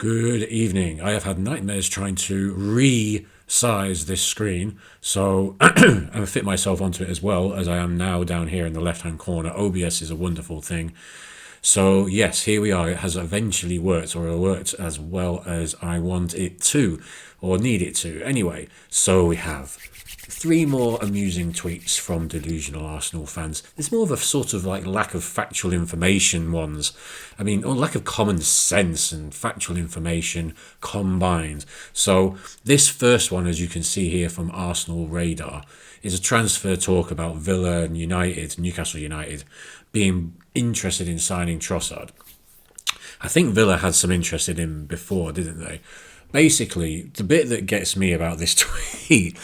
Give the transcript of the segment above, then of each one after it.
Good evening. I have had nightmares trying to resize this screen, so I fit myself onto it as well as I am now down here in the left-hand corner. OBS is a wonderful thing. So yes, here we are. It has eventually worked, or it worked as well as I want it to, or need it to. Anyway, so we have three more amusing tweets from delusional Arsenal fans. It's more of a sort of like lack of factual information ones. I mean, or lack of common sense and factual information combined. So this first one, as you can see here from Arsenal Radar, is a transfer talk about Villa and United, Newcastle United, being interested in signing Trossard. I think Villa had some interest in him before, didn't they? Basically, the bit that gets me about this tweet,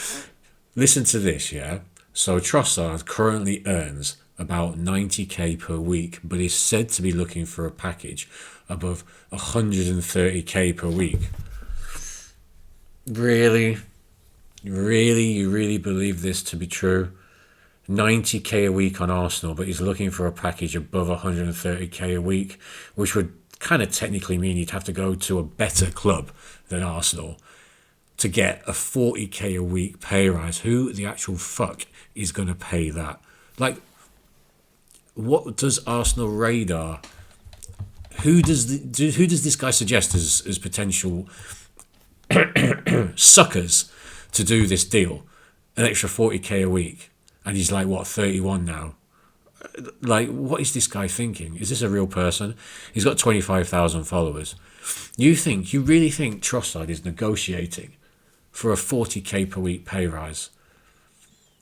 listen to this, yeah? So Trossard currently earns about 90k per week, but is said to be looking for a package above 130k per week. Really? Really? You really believe this to be true? 90k a week on Arsenal, but he's looking for a package above 130k a week, which would kind of technically mean you'd have to go to a better club than Arsenal to get a 40k a week pay rise. Who the actual fuck is going to pay that? Like, what does Arsenal Radar? Who does this guy suggest as potential suckers to do this deal? An extra 40k a week. And he's like, what, 31 now? Like, what is this guy thinking? Is this a real person? He's got 25,000 followers. You really think Trossard is negotiating for a 40k per week pay rise?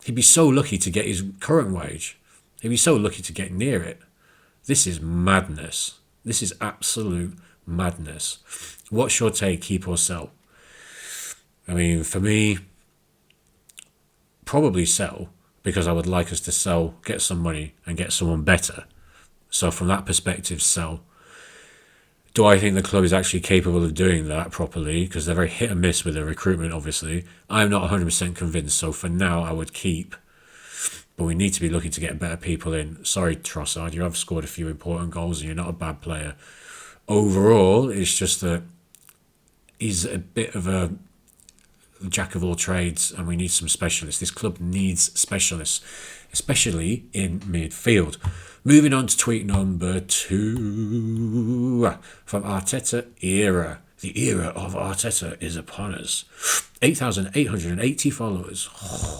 He'd be so lucky to get his current wage. He'd be so lucky to get near it. This is madness. This is absolute madness. What's your take, keep or sell? I mean, for me, probably sell, because I would like us to sell, get some money, and get someone better. So from that perspective, sell. Do I think the club is actually capable of doing that properly? Because they're very hit and miss with their recruitment, obviously. I'm not 100% convinced, so for now I would keep. But we need to be looking to get better people in. Sorry, Trossard, you have scored a few important goals and you're not a bad player. Overall, it's just that he's a bit of a jack of all trades, and we need some specialists. This club needs specialists, especially in midfield. Moving on to tweet number 2 from Arteta Era. The era of Arteta is upon us. 8,880 followers.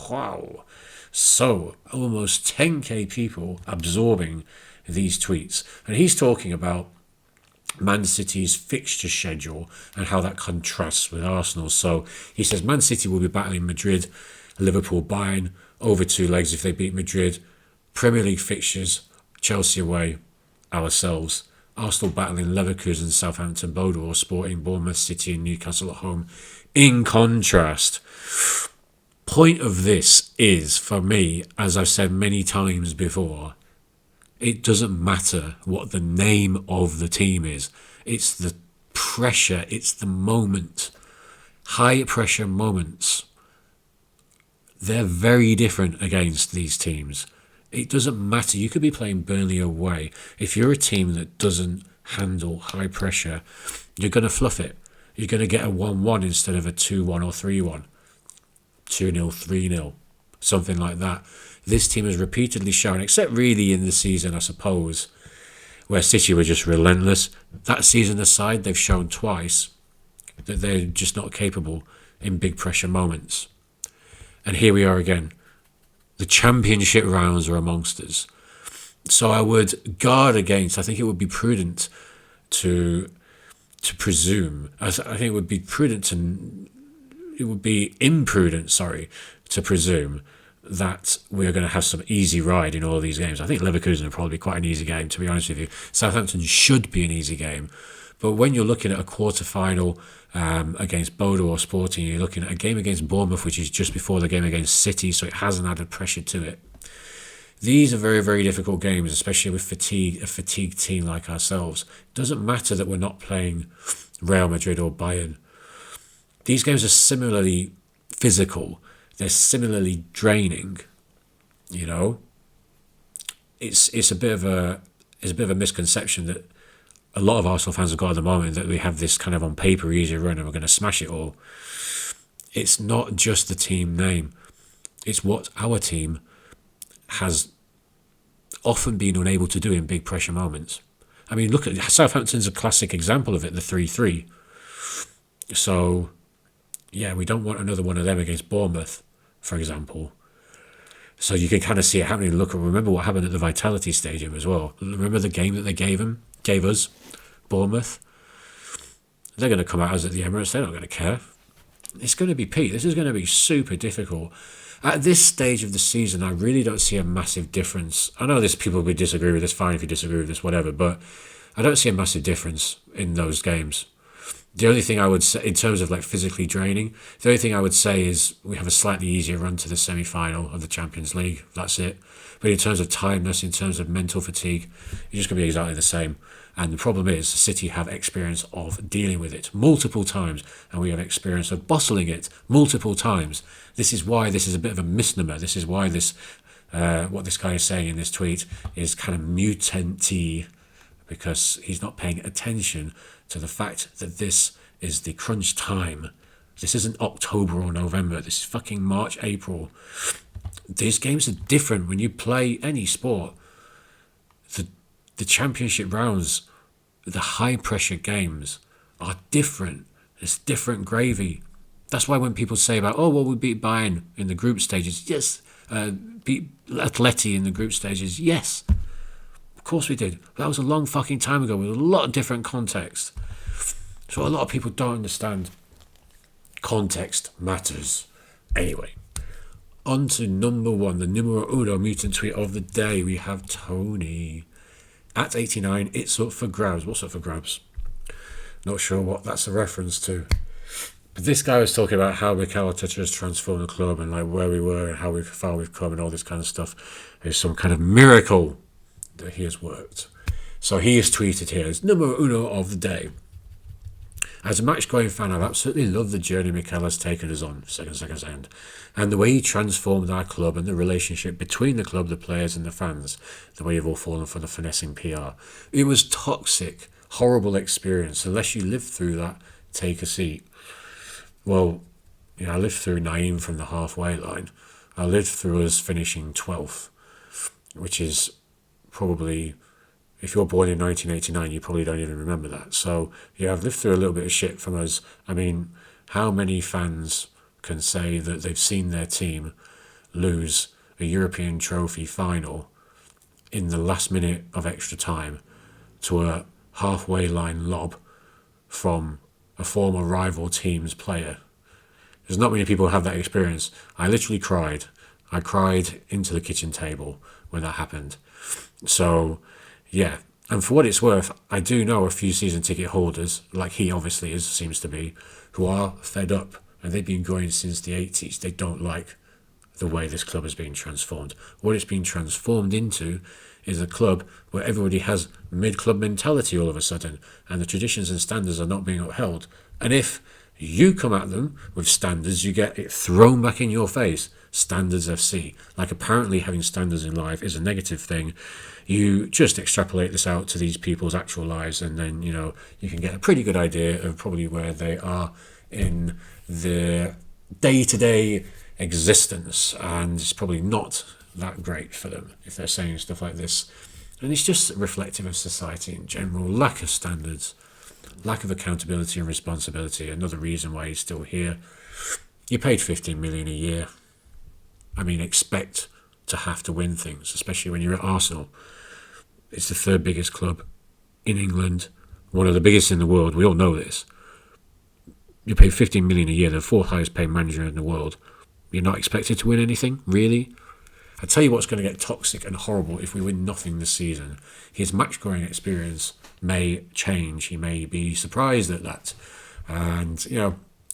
Wow. So, almost 10k people absorbing these tweets. And he's talking about Man City's fixture schedule and how that contrasts with Arsenal. So he says Man City will be battling Madrid, Liverpool, Bayern over 2 legs if they beat Madrid. Premier League fixtures, Chelsea away, ourselves. Arsenal battling Leverkusen, Southampton, Bodo Sporting, Bournemouth, City and Newcastle at home. In contrast, point of this is, for me, as I've said many times before, it doesn't matter what the name of the team is. It's the pressure. It's the moment. High pressure moments. They're very different against these teams. It doesn't matter. You could be playing Burnley away. If you're a team that doesn't handle high pressure, you're going to fluff it. You're going to get a 1-1 instead of a 2-1 or 3-1. 2-0, 3-0. Something like that. This team has repeatedly shown, except really in the season, I suppose, where City were just relentless. That season aside, they've shown twice that they're just not capable in big pressure moments. And here we are again. The championship rounds are amongst us. So I would guard against, I think it would be prudent to presume, I think it would be imprudent, to presume that we're going to have some easy ride in all these games. I think Leverkusen will probably be quite an easy game, to be honest with you. Southampton should be an easy game. But when you're looking at a quarter-final against Bodo or Sporting, you're looking at a game against Bournemouth, which is just before the game against City, so it hasn't added pressure to it. These are very, very difficult games, especially with a fatigued team like ourselves. It doesn't matter that we're not playing Real Madrid or Bayern. These games are similarly physical. They're similarly draining, you know. It's a bit of a misconception that a lot of Arsenal fans have got at the moment, that we have this kind of on paper easy run and we're going to smash it all. It's not just the team name. It's what our team has often been unable to do in big pressure moments. I mean, look at Southampton's a classic example of it, the 3-3. So, yeah, we don't want another one of them against Bournemouth, for example. So you can kind of see it happening. Remember what happened at the Vitality Stadium as well. Remember the game that they gave us, Bournemouth? They're going to come at us at the Emirates. They're not going to care. It's going to be Pete. This is going to be super difficult. At this stage of the season, I really don't see a massive difference. I know there's people who disagree with this, fine if you disagree with this, whatever, but I don't see a massive difference in those games. The only thing I would say, in terms of like physically draining, the only thing I would say is we have a slightly easier run to the semi-final of the Champions League. That's it. But in terms of tiredness, in terms of mental fatigue, it's just going to be exactly the same. And the problem is, City have experience of dealing with it multiple times, and we have experience of bottling it multiple times. This is why this is a bit of a misnomer. This is why this, what this guy is saying in this tweet is kind of mutant-y, because he's not paying attention to the fact that this is the crunch time. This isn't October or November. This is fucking March, April. These games are different when you play any sport. The championship rounds, the high-pressure games are different. It's different gravy. That's why when people say about, oh, well, we beat Bayern in the group stages. Yes. Beat Atleti in the group stages. Yes. Of course we did. But that was a long fucking time ago with a lot of different context. So a lot of people don't understand. Context matters. Anyway, on to number one, the numero uno mutant tweet of the day. We have Tony. At 89, it's up for grabs. What's up for grabs? Not sure what that's a reference to. But this guy was talking about how Mikel Arteta has transformed the club and like where we were and how far we've come and all this kind of stuff. It's some kind of miracle that he has worked. So he has tweeted here as numero uno of the day. As a match-going fan, I've absolutely loved the journey Mikel has taken us on, second, and the way he transformed our club and the relationship between the club, the players and the fans, the way you've all fallen for the finessing PR. It was toxic, horrible experience. Unless you lived through that, take a seat. Well, I lived through Naeem from the halfway line. I lived through us finishing 12th, which is probably... If you're born in 1989, you probably don't even remember that. So, yeah, I've lived through a little bit of shit from us. I mean, how many fans can say that they've seen their team lose a European trophy final in the last minute of extra time to a halfway line lob from a former rival team's player? There's not many people who have that experience. I literally cried. I cried into the kitchen table when that happened. So... yeah, and for what it's worth, I do know a few season ticket holders, like he obviously seems to be, who are fed up, and they've been going since the 80s. They don't like the way this club has been transformed. What it's been transformed into is a club where everybody has mid-club mentality all of a sudden, and the traditions and standards are not being upheld. And if you come at them with standards, you get it thrown back in your face. Standards FC. Like, apparently having standards in life is a negative thing. You just extrapolate this out to these people's actual lives, and then, you can get a pretty good idea of probably where they are in their day-to-day existence, and it's probably not that great for them if they're saying stuff like this. And it's just reflective of society in general. Lack of standards, lack of accountability and responsibility. Another reason why he's still here. You paid 15 million a year. I mean, expect to have to win things, especially when you're at Arsenal. It's the third biggest club in England, one of the biggest in the world. We all know this. You pay 15 million a year, the fourth highest paid manager in the world. You're not expected to win anything, really? I tell you what's going to get toxic and horrible if we win nothing this season. His match-going experience may change. He may be surprised at that. And,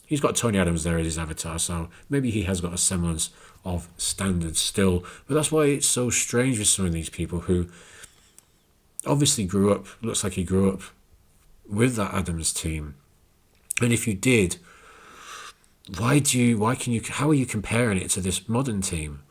he's got Tony Adams there as his avatar, so maybe he has got a semblance of standards still. But that's why it's so strange with some of these people who obviously looks like he grew up with that Adams team. And if you did, how are you comparing it to this modern team?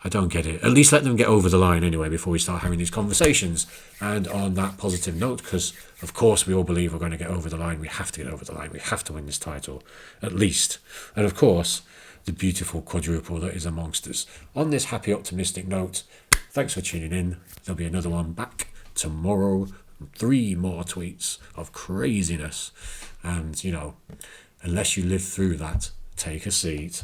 I don't get it. At least let them get over the line anyway before we start having these conversations. And on that positive note, because of course we all believe we're going to get over the line, we have to get over the line. We have to win this title, at least. And of course, the beautiful quadruple that is amongst us. On this happy, optimistic note, thanks for tuning in. There'll be another one back tomorrow. 3 more tweets of craziness. And, unless you live through that, take a seat.